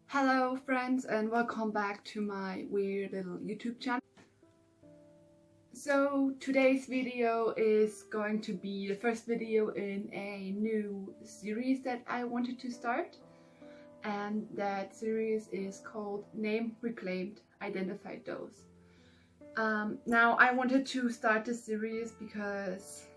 Hello friends, and welcome back to my weird little YouTube channel. So today's video is going to be the first video in a new series that I wanted to start, and that series is called Name Reclaimed Identified Does. Now I wanted to start this series because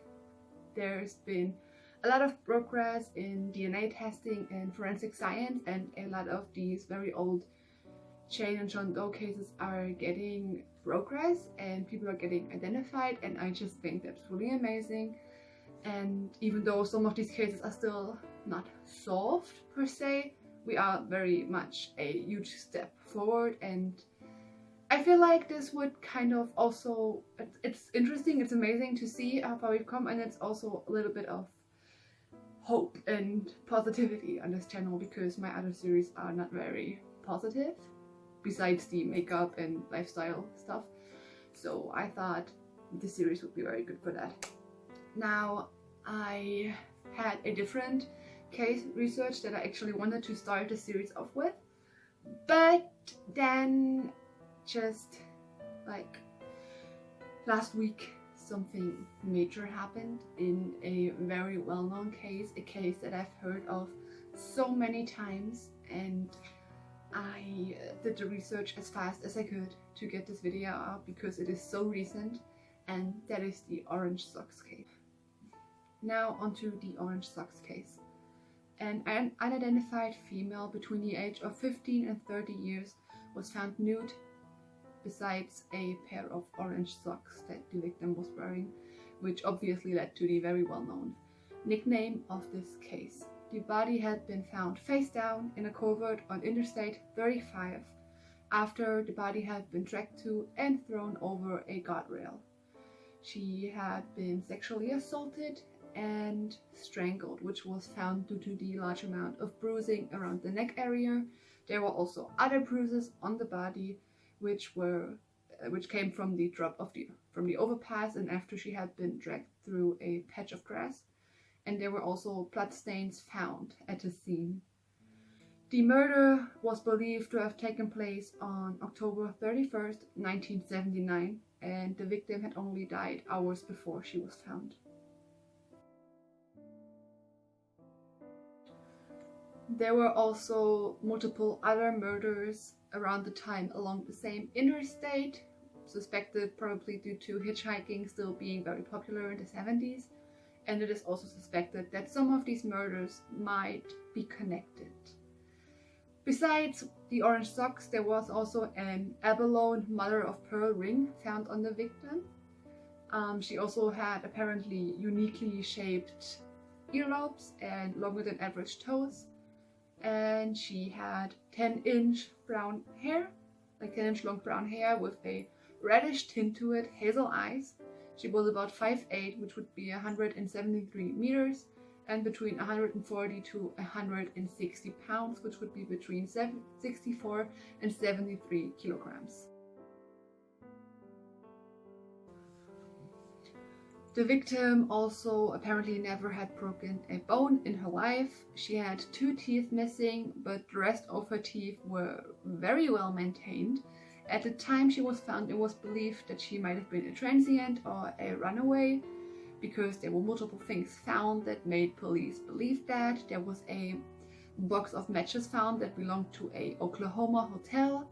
there's been a lot of progress in DNA testing and forensic science, and a lot of these very old Jane and John Doe cases are getting progress and people are getting identified, and I just think that's really amazing. And even though some of these cases are still not solved per se, we are very much a huge step forward, and I feel like this would kind of also, it's interesting, it's amazing to see how far we've come, and it's also a little bit of hope and positivity on this channel because my other series are not very positive besides the makeup and lifestyle stuff, so I thought this series would be very good for that. Now, I had a different case research that I actually wanted to start the series off with, but then just like last week something major happened in a very well-known case, a case that I've heard of so many times, and I did the research as fast as I could to get this video out because it is so recent, and that is the orange socks case. Now onto the orange socks case. An unidentified female between the age of 15 and 30 years was found nude besides a pair of orange socks that the victim was wearing, which obviously led to the very well-known nickname of this case. The body had been found face down in a culvert on Interstate 35 after the body had been dragged to and thrown over a guardrail. She had been sexually assaulted and strangled, which was found due to the large amount of bruising around the neck area. There were also other bruises on the body which came from the drop of from the overpass and after she had been dragged through a patch of grass, and there were also bloodstains found at the scene. The murder was believed to have taken place on October 31st, 1979, and the victim had only died hours before she was found. There were also multiple other murders around the time along the same interstate, suspected probably due to hitchhiking still being very popular in the 70s, and it is also suspected that some of these murders might be connected. Besides the orange socks, there was also an abalone mother-of-pearl ring found on the victim. She also had apparently uniquely shaped earlobes and longer than average toes. And she had 10-inch brown hair, like 10-inch long brown hair with a reddish tint to it, hazel eyes. She was about 5'8", which would be 173 meters, and between 140 to 160 pounds, which would be between 64 and 73 kilograms. The victim also apparently never had broken a bone in her life. She had 2 teeth missing, but the rest of her teeth were very well maintained. At the time she was found, it was believed that she might have been a transient or a runaway, because there were multiple things found that made police believe that. There was a box of matches found that belonged to a Oklahoma hotel.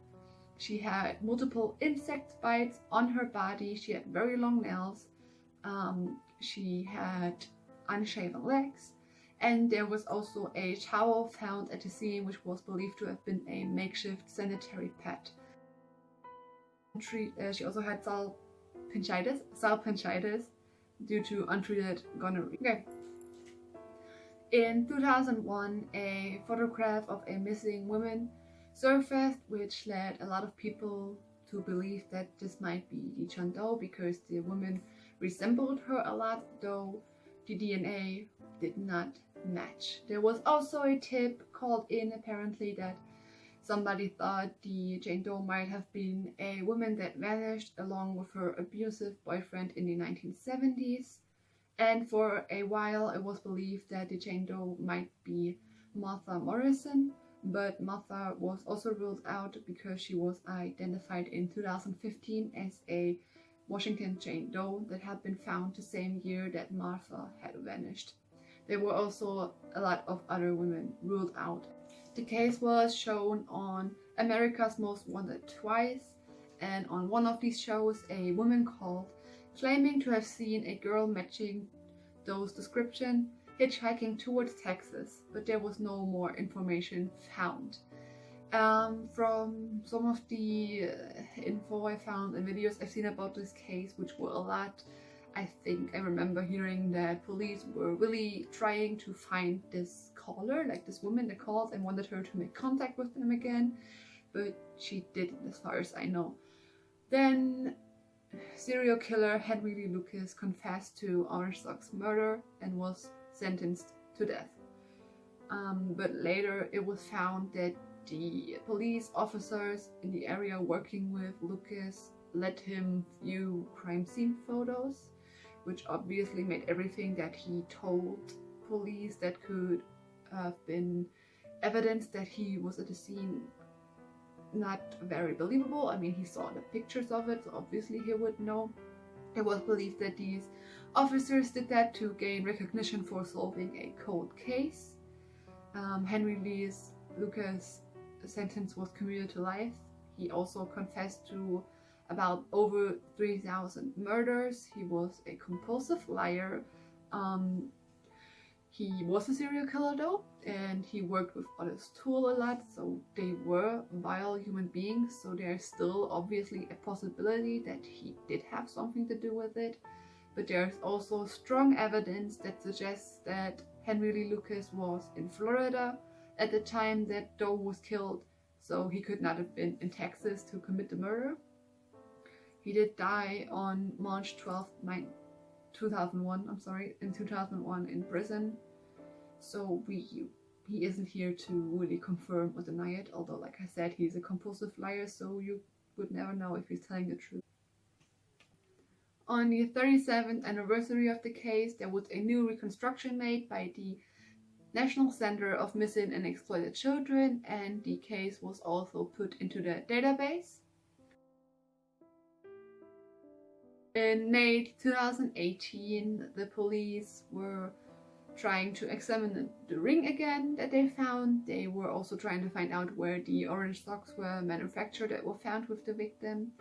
She had multiple insect bites on her body. She had very long nails. She had unshaven legs, and there was also a towel found at the scene which was believed to have been a makeshift sanitary pad. She also had salpingitis due to untreated gonorrhea. Okay. In 2001, a photograph of a missing woman surfaced, which led a lot of people to believe that this might be John Doe because the woman resembled her a lot, though the DNA did not match. There was also a tip called in apparently that somebody thought the Jane Doe might have been a woman that vanished along with her abusive boyfriend in the 1970s, and for a while it was believed that the Jane Doe might be Martha Morrison, but Martha was also ruled out because she was identified in 2015 as a Washington Jane Doe that had been found the same year that Martha had vanished. There were also a lot of other women ruled out. The case was shown on America's Most Wanted twice, and on one of these shows a woman called, claiming to have seen a girl matching Doe's description hitchhiking towards Texas, but there was no more information found. From some of the info I found and videos I've seen about this case, which were a lot, I think I remember hearing that police were really trying to find this caller, like this woman that called and wanted her to make contact with them again, but she didn't, as far as I know. Then serial killer Henry Lee Lucas confessed to Orange Sock's murder and was sentenced to death. But later it was found that the police officers in the area working with Lucas let him view crime scene photos, which obviously made everything that he told police that could have been evidence that he was at the scene not very believable. I mean, he saw the pictures of it, so obviously he would know. It was believed that these officers did that to gain recognition for solving a cold case. Henry Lee Lucas' sentence was commuted to life. He also confessed to about over 3,000 murders. He was a compulsive liar. He was a serial killer though, and he worked with Otis Toole a lot, so they were vile human beings, so there's still obviously a possibility that he did have something to do with it. But there's also strong evidence that suggests that Henry Lee Lucas was in Florida at the time that Doe was killed, so he could not have been in Texas to commit the murder. He did die on March 12th, 2001 in prison, so he isn't here to really confirm or deny it, although like I said, he's a compulsive liar, so you would never know if he's telling the truth. On the 37th anniversary of the case, there was a new reconstruction made by the National Center of Missing and Exploited Children, and the case was also put into the database. In May 2018, the police were trying to examine the ring again that they found. They were also trying to find out where the orange socks were manufactured that were found with the victim.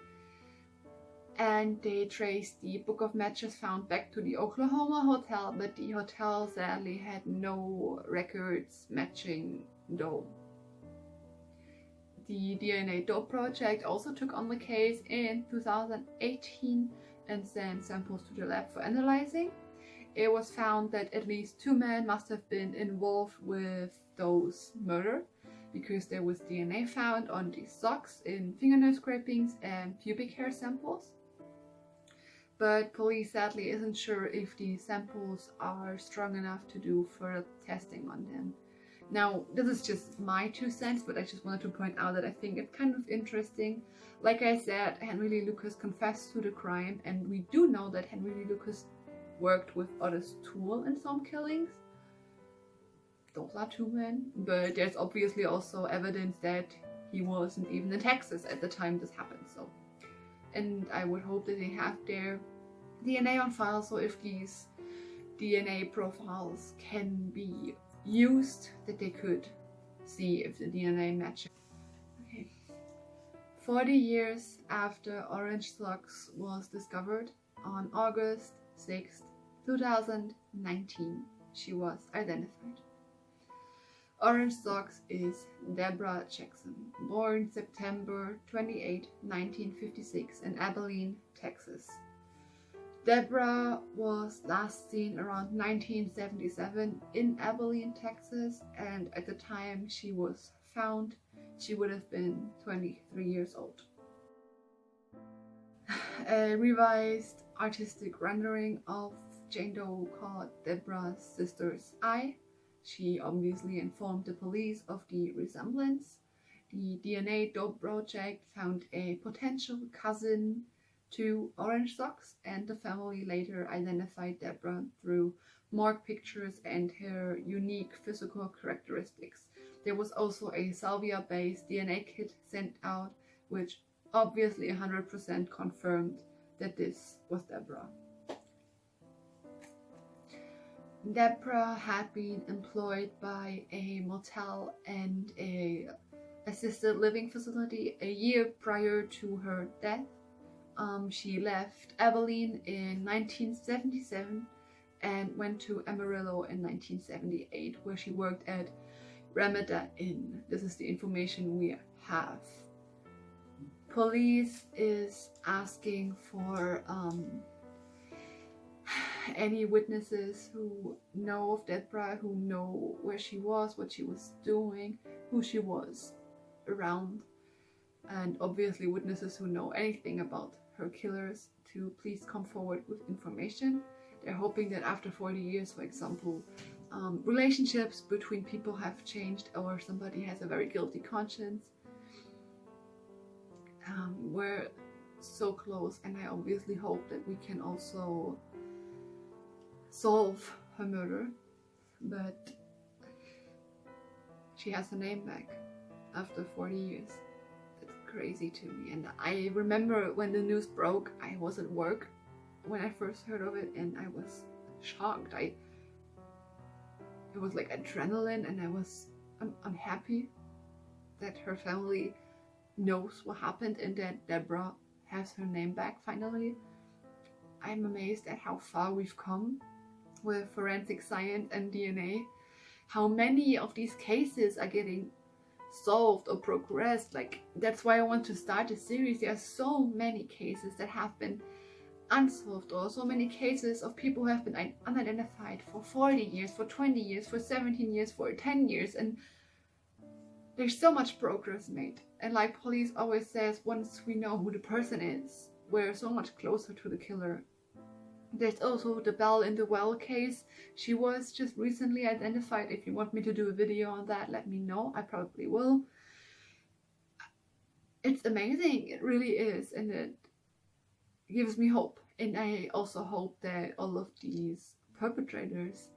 And they traced the book of matches found back to the Oklahoma hotel, but the hotel sadly had no records matching Doe. The DNA Doe project also took on the case in 2018 and sent samples to the lab for analyzing. It was found that at least 2 men must have been involved with Doe's murder, because there was DNA found on the socks in fingernail scrapings and pubic hair samples. But police sadly isn't sure if the samples are strong enough to do further testing on them. Now, this is just my 2 cents, but I just wanted to point out that I think it's kind of interesting. Like I said, Henry Lee Lucas confessed to the crime, and we do know that Henry Lee Lucas worked with Otis Toole in some killings. Those are 2 men, but there's obviously also evidence that he wasn't even in Texas at the time this happened, so. And I would hope that they have their DNA on file, so if these DNA profiles can be used, that they could see if the DNA matches. Okay. 40 years after Orange Socks was discovered, on August 6, 2019, she was identified. Orange Socks is Debra Jackson, born September 28, 1956 in Abilene, Texas. Debra was last seen around 1977 in Abilene, Texas, and at the time she was found, she would have been 23 years old. A revised artistic rendering of Jane Doe caught Debra's sister's eye. She obviously informed the police of the resemblance. The DNA Doe project found a potential cousin to Orange Socks, and the family later identified Debra through marked pictures and her unique physical characteristics. There was also a salvia-based DNA kit sent out, which obviously 100% confirmed that this was Debra. Debra had been employed by a motel and a assisted living facility a year prior to her death. She left Abilene in 1977 and went to Amarillo in 1978, where she worked at Ramada Inn. This is the information we have. Police is asking for any witnesses who know of Debra, who know where she was, what she was doing, who she was around, and obviously witnesses who know anything about her killers to please come forward with information. They're hoping that after 40 years, for example, relationships between people have changed, or somebody has a very guilty conscience. We're so close, and I obviously hope that we can also solve her murder, but she has her name back after 40 years. That's crazy to me. And I remember when the news broke, I was at work when I first heard of it, and I was shocked. It was like adrenaline, and I'm happy that her family knows what happened and that Debra has her name back finally. I'm amazed at how far we've come with forensic science and DNA, how many of these cases are getting solved or progressed. Like, that's why I want to start a series. There are so many cases that have been unsolved, or so many cases of people who have been unidentified for 40 years, for 20 years, for 17 years, for 10 years, and there's so much progress made. And like police always says, once we know who the person is, we're so much closer to the killer. There's also the Bell in the Well case. She was just recently identified. If you want me to do a video on that, let me know. I probably will. It's amazing. It really is. And it gives me hope. And I also hope that all of these perpetrators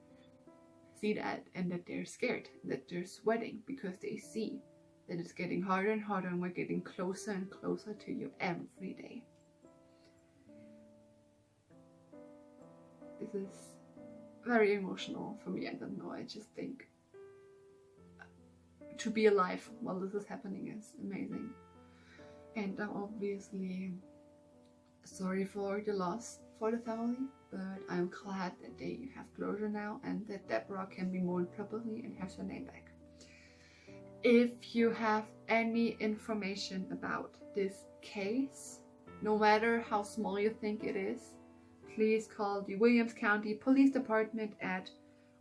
see that, and that they're scared, that they're sweating, because they see that it's getting harder and harder, and we're getting closer and closer to you every day. This is very emotional for me. I don't know, I just think to be alive while this is happening is amazing. And I'm obviously sorry for the loss for the family, but I'm glad that they have closure now, and that Debra can be mourned properly and has her name back. If you have any information about this case, no matter how small you think it is, please call the Williams County Police Department at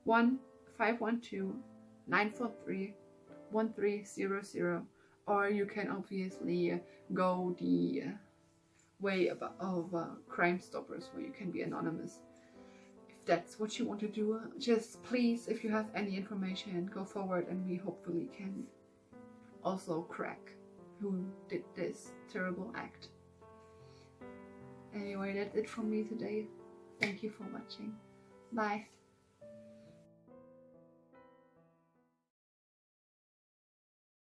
1-512-943-1300, or you can obviously go the way of Crime Stoppers, where you can be anonymous. If that's what you want to do, just please, if you have any information, go forward, and we hopefully can also crack who did this terrible act. Anyway, that's it from me today. Thank you for watching. Bye.